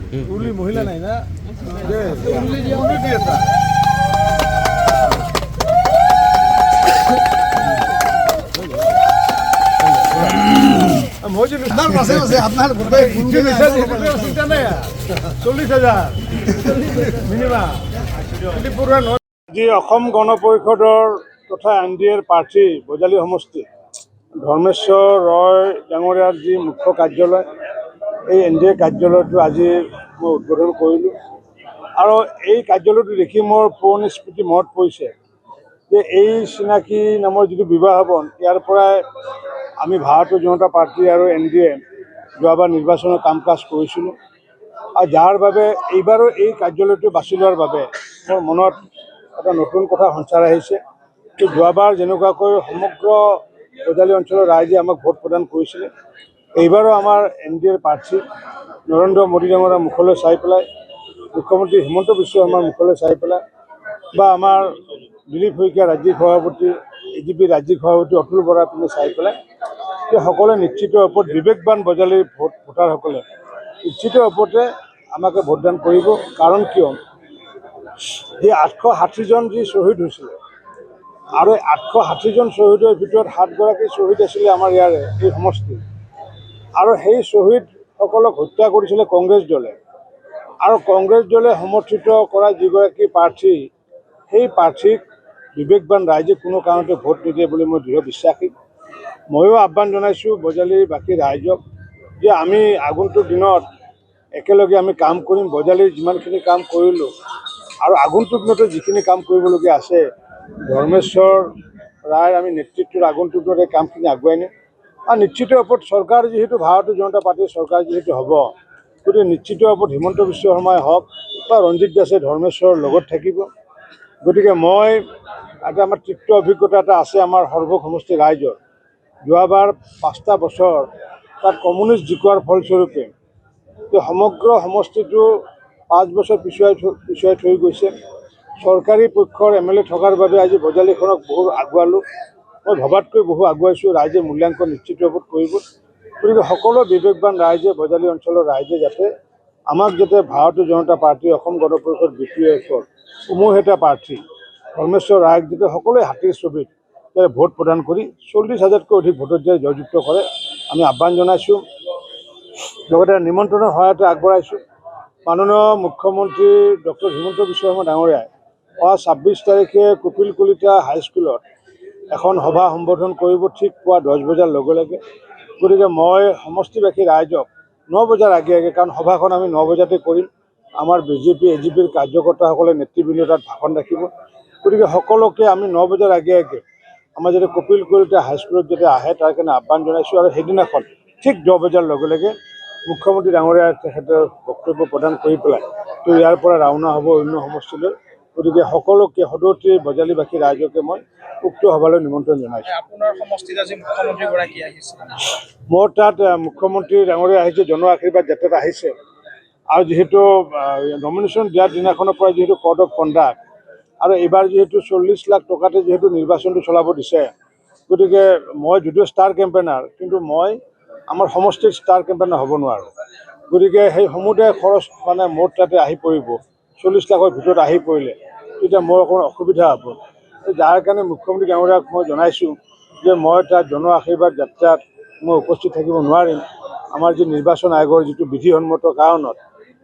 মহিলা নাই না আপনাৰ 40,000 মিনিমাম। আজি অসম গণ পৰিষদৰ তথা NDAৰ প্ৰাৰ্থী বজালী সমষ্টি ধৰ্মেশ্বৰ ৰয় ডাঙৰীয়াৰ যি মুখ্য কাৰ্যালয়, এই NDA কাৰ্যালয়টো আজি মই উদ্বোধন কৰিলোঁ। আৰু এই কাৰ্যালয়টো দেখি মোৰ পুৰণি স্মৃতি মনত পৰিছে যে এই চিনাকি নামৰ যিটো বিবাহ ভৱন, ইয়াৰ পৰাই আমি ভাৰতীয় জনতা পাৰ্টি আৰু NDA যোৱাবাৰ নিৰ্বাচনৰ কাম কাজ কৰিছিলোঁ। আৰু যাৰ বাবে এইবাৰো এই কাৰ্যালয়টো বাছি লোৱাৰ বাবে মোৰ মনত এটা নতুন কথা সঞ্চাৰ আহিছে যে যোৱাবাৰ যেনেকুৱাকৈ সমগ্ৰ বজালী অঞ্চলৰ ৰাইজে আমাক ভোট প্ৰদান কৰিছিলে, এইবাৰো আমাৰ NDAৰ প্ৰাৰ্থী নৰেন্দ্ৰ মোদী ডাঙৰীয়াৰ মুখলৈ চাই পেলাই, মুখ্যমন্ত্ৰী হিমন্ত বিশ্ব শৰ্মাৰ মুখলৈ চাই পেলাই, বা আমাৰ দিলীপ শইকীয়া ৰাজ্যিক সভাপতি, AGP ৰাজ্যিক সভাপতি অতুল বৰাৰ পিনে চাই পেলাই যে সকলোৱে নিশ্চিত ওপৰত বিবেকবান বজালীৰ ভোটাৰসকলে নিশ্চিত ওপৰতে আমাকে ভোটদান কৰিব। কাৰণ কিয়, এই 860জন যি শ্বহীদ হৈছিলে, আৰু 860জন শ্বহীদৰ ভিতৰত 7গৰাকী শ্বহীদ আছিলে আমাৰ ইয়াৰে এই সমষ্টিৰ, আৰু সেই শ্বহীদসকলক হত্যা কৰিছিলে কংগ্ৰেছ দলে। আৰু কংগ্ৰেছ দলে সমৰ্থিত কৰা যিগৰাকী প্ৰাৰ্থী, সেই প্ৰাৰ্থীক বিবেকবান ৰাইজে কোনো কাৰণতে ভোট নিদিয়ে বুলি মই দৃঢ় বিশ্বাসী। ময়ো আহ্বান জনাইছোঁ বজালীৰ বাকী ৰাইজক যে আমি আগন্তুক দিনত একেলগে আমি কাম কৰিম। বজালীৰ যিমানখিনি কাম কৰিলোঁ আৰু আগন্তুক দিনতো যিখিনি কাম কৰিবলগীয়া আছে, ধৰ্মেশ্বৰ ৰায়ৰ আমি নেতৃত্বত আগন্তুক দিনত এই কামখিনি আগুৱাই নিম। আৰু নিশ্চিত ওপৰত চৰকাৰ যিহেতু ভাৰতীয় জনতা পাৰ্টীৰ চৰকাৰ যিহেতু হ'ব, গতিকে নিশ্চিত ওপৰত হিমন্ত বিশ্ব শৰ্মাই হওক বা ৰঞ্জিত দাসে ধৰ্মেশ্বৰৰ লগত থাকিব। গতিকে মই এটা আমাৰ তৃপ্ত অভিজ্ঞতা এটা আছে আমাৰ সৰ্বক সমষ্টিৰ ৰাইজৰ। যোৱাবাৰ 5টা বছৰ তাত কমিউনিষ্ট জিকোৱাৰ ফলস্বৰূপে সমগ্ৰ সমষ্টিটো 5 বছৰ পিছুৱাই থৈ গৈছে। চৰকাৰী পক্ষৰ MLA থকাৰ বাবে আজি বজালীখনক বহু আগুৱালোঁ। মই ভবাতকৈ বহু আগুৱাইছোঁ। ৰাইজে মূল্যাংকন নিশ্চিত ওপৰত কৰিব। গতিকে সকলো বিবেকবান ৰাইজে, বজালী অঞ্চলৰ ৰাইজে যাতে আমাক যাতে ভাৰতীয় জনতা পাৰ্টী অসম গণ পৰিষদ BPFৰ উমৈহতীয়া প্ৰাৰ্থী ধৰ্মেশ্বৰ ৰায়ক যাতে সকলোৱে হাতীৰ ছবিত ভোট প্ৰদান কৰি 40,000তকৈ অধিক ভোটত যে জয়যুক্ত কৰে, আমি আহ্বান জনাইছোঁ। লগতে নিমন্ত্ৰণৰ সহায়তে আগবঢ়াইছোঁ। মাননীয় মুখ্যমন্ত্ৰী ডক্টৰ হিমন্ত বিশ্ব শৰ্মা ডাঙৰীয়াই অহা 26 তাৰিখে কপিল কলিতা হাইস্কুলত এখন সভা সম্বোধন কৰিব, ঠিক পুৱা 10 বজাৰ লগে লগে। গতিকে মই সমষ্টিবাসী ৰাইজক 9 বজাৰ আগে আগে, কাৰণ সভাখন আমি 9 বজাতে কৰিম, আমাৰ BJP AGPৰ কাৰ্যকৰ্তাসকলে নেতৃবৃন্দ তাত ভাষণ ৰাখিব। গতিকে সকলোকে আমি 9 বজাৰ আগে আগে আমাৰ যাতে কপিল কলিতা হাইস্কুলত যাতে আহে, তাৰ কাৰণে আহ্বান জনাইছোঁ। আৰু সেইদিনাখন ঠিক 10 বজাৰ লগে লগে মুখ্যমন্ত্ৰী ডাঙৰীয়াই তেখেতৰ বক্তব্য প্ৰদান কৰি পেলাই তো ইয়াৰ পৰা ৰাওনা হ'ব অন্য সমষ্টিলৈ। গতিকে সকলোকে সদৌতি বজালীবাসী ৰাইজকে মই উক্ত সভালৈ নিমন্ত্ৰণ জনাইছোঁ। আপোনাৰ সমষ্টিত আজি মুখ্যমন্ত্ৰীগৰাকী আহিছে, মোৰ তাত মুখ্যমন্ত্ৰী ডাঙৰীয়া আহিছে, জন আশীৰ্বাদ যাত্ৰাত আহিছে। আৰু যিহেতু নমিনেশ্যন দিয়াৰ দিনাখনৰ পৰা যিহেতু কোড অফ কণ্ডাক্ট, আৰু এইবাৰ যিহেতু 40 লাখ টকাতে যিহেতু নিৰ্বাচনটো চলাব দিছে, গতিকে মই যদিও ষ্টাৰ কেম্পেইনাৰ, কিন্তু মই আমাৰ সমষ্টিৰ ষ্টাৰ কেম্পেইনাৰ হ'ব নোৱাৰোঁ। গতিকে সেই সমুদায় খৰচ মানে মোৰ তাতে আহি পৰিব। 40 লাখৰ ভিতৰত আহি পৰিলে তেতিয়া মোৰ অকণমান অসুবিধা হ'ব। যাৰ কাৰণে মুখ্যমন্ত্ৰী ডাঙৰীয়াক মই জনাইছোঁ যে মই তাত জন আশীৰ্বাদ যাত্ৰাত মই উপস্থিত থাকিব নোৱাৰিম, আমাৰ যি নিৰ্বাচন আয়োগৰ যিটো বিধিসন্মত কাৰণত।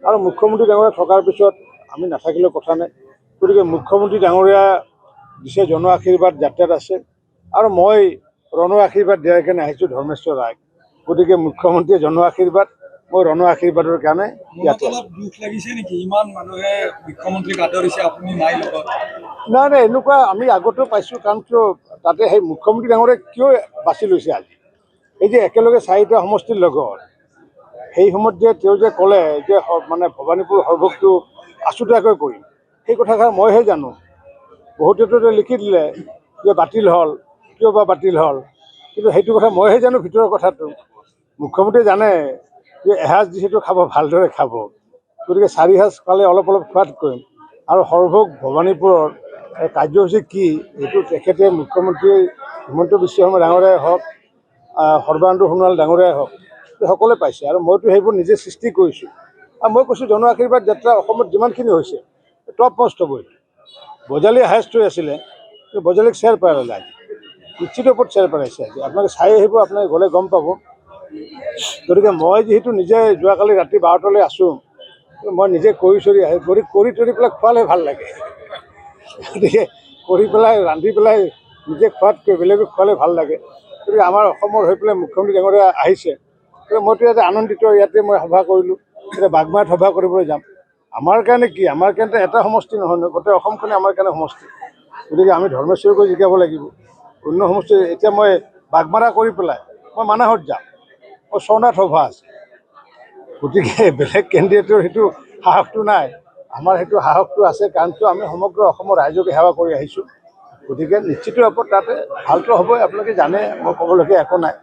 আৰু মুখ্যমন্ত্ৰী ডাঙৰীয়া থকাৰ পিছত আমি নাথাকিলেও কথা নাই। গতিকে মুখ্যমন্ত্ৰী ডাঙৰীয়া দিছে জন আশীৰ্বাদ যাত্ৰাত আছে, আৰু মই ৰণ আশীৰ্বাদ দিয়াৰ কাৰণে আহিছোঁ ধৰ্মেশ্বৰ ৰায়ক। গতিকে মুখ্যমন্ত্ৰীয়ে জন আশীৰ্বাদ, মই ৰণ আশীৰ্বাদৰ কাৰণে ইয়াতে আছোঁ। দুখ লাগিছে নেকি ইমান মানুহে মুখ্যমন্ত্ৰীক আদৰিছে, আপুনি নাই লগত? নাই নাই, এনেকুৱা আমি আগতেও পাইছোঁ। কাৰণ কিয় তাতে সেই মুখ্যমন্ত্ৰী ডাঙৰীয়াক কিয় বাছি লৈছে আজি, এই যে একেলগে 4টা সমষ্টিৰ লগত, সেই সময়ত যে তেওঁ যে ক'লে যে মানে ভৱানীপুৰ সৰ্বকটো আছুতীয়াকৈ কৰিম, সেই কথাষাৰ মইহে জানো। বহুতেতো লিখি দিলে যে বাতিল হ'ল, কিয় বা বাতিল হ'ল, কিন্তু সেইটো কথা মইহে জানো ভিতৰৰ কথাটো। মুখ্যমন্ত্ৰীয়ে জানে যে এসাঁজ যিহেতু খাব, ভালদৰে খাব। গতিকে 4 সাঁজ খালে অলপ অলপ খোৱাতকৈ, আৰু সৰ্বক ভৱানীপুৰৰ কাৰ্যসূচী কি, এইটো তেখেতে মুখ্যমন্ত্ৰী হিমন্ত বিশ্ব শৰ্মা ডাঙৰীয়াই হওক, সৰ্বানন্দ সোণোৱাল ডাঙৰীয়াই হওক, সকলোৱে পাইছে। আৰু মইতো সেইবোৰ নিজে সৃষ্টি কৰিছোঁ। আৰু মই কৈছোঁ জন আশীৰ্বাদ যাত্ৰা অসমত যিমানখিনি হৈছে টপ মষ্ট হ'ব এইটো বজালী হায়েষ্ট হৈ আছিলে কিন্তু বজালীক চেৰ পেলালে আজি নিশ্চিত ওপৰত চেৰ পেলাইছে আজি আপোনালোকে চাই আহিব আপোনালোকে গ'লে গম পাব গতিকে মই যিহেতু নিজে যোৱাকালি ৰাতি 12টালৈ আছোঁ মই নিজে কৰি তৰি পেলাই খোৱালে ভাল লাগে গতিকে কৰি পেলাই ৰান্ধি পেলাই নিজে খোৱাতকৈ বেলেগক খোৱালে ভাল লাগে গতিকে আমাৰ অসমৰ হৈ পেলাই মুখ্যমন্ত্ৰী ডাঙৰীয়া আহিছে গতিকে মইতো ইয়াতে আনন্দিত ইয়াতে মই সভা কৰিলোঁ এতিয়া বাগমাৰত সভা কৰিবলৈ যাম আমাৰ কাৰণে কি আমাৰ কাৰণে এটা সমষ্টি নহয় নহয় গোটেই অসমখনে আমাৰ কাৰণে সমষ্টি গতিকে আমি ধৰ্মেশ্বৰকো জিকাব লাগিব অন্য সমষ্টি এতিয়া মই বাগমাৰা কৰি পেলাই মই মানাহত যাম মোৰ চৰনাথ সভা আছে গতিকে বেলেগ কেণ্ডিডেটৰ সেইটো সাহসটো নাই আমাৰ সেইটো সাহসটো আছে কাৰণ কিয় আমি সমগ্ৰ অসমৰ ৰাইজকে সেৱা কৰি আহিছোঁ গতিকে নিশ্চিত ওপৰত তাতে ভালটো হ'বই আপোনালোকে জানে মই ক'বলগীয়া একো নাই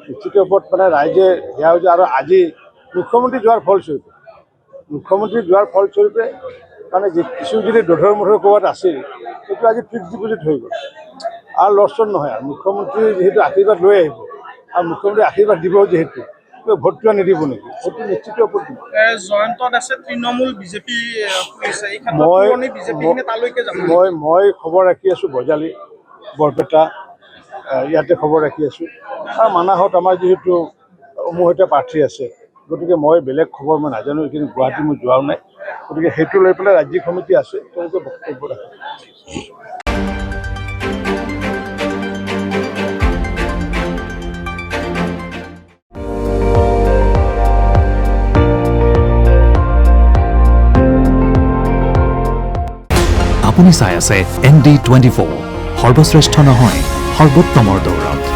নিশ্চিত ওপৰত মানে ৰাইজে সেয়া হৈছে আৰু আজি মুখ্যমন্ত্ৰী যোৱাৰ ফলস্বৰূপে মানে কিছু যদি দধৰ মধৰ ক'ৰবাত আছিল সেইটো আজি ফিক্সড ডিপজিট হৈ গ'ল আৰু লৰচৰ নহয় আৰু মুখ্যমন্ত্ৰী যিহেতু আশীৰ্বাদ লৈ আহিব আৰু মুখ্যমন্ত্ৰী আশীৰ্বাদ দিব যিহেতু ভোটটো নিদিব নেকি সেইটো নিশ্চিত ওপৰত দিব জয়ন্তত আছে তৃণমূল বিজেপি মই খবৰ ৰাখি আছোঁ বজালী বৰপেটা ইয়াতে খবৰ ৰাখি আছোঁ আৰু মানাহত আমাৰ যিহেতু মোৰ সৈতে প্ৰাৰ্থী আছে গতিকে মই বেলেগ খবৰ মই নাজানো কিন্তু গুৱাহাটী মই যোৱাও নাই গতিকে সেইটো লৈ পেলাই ৰাজ্যিক সমিতি আছে তেওঁলোকে বক্তব্য ৰাখে আপুনি চাই আছে ND24 সৰ্বশ্ৰেষ্ঠ নহয় সৰ্বোত্তমৰ দৌৰত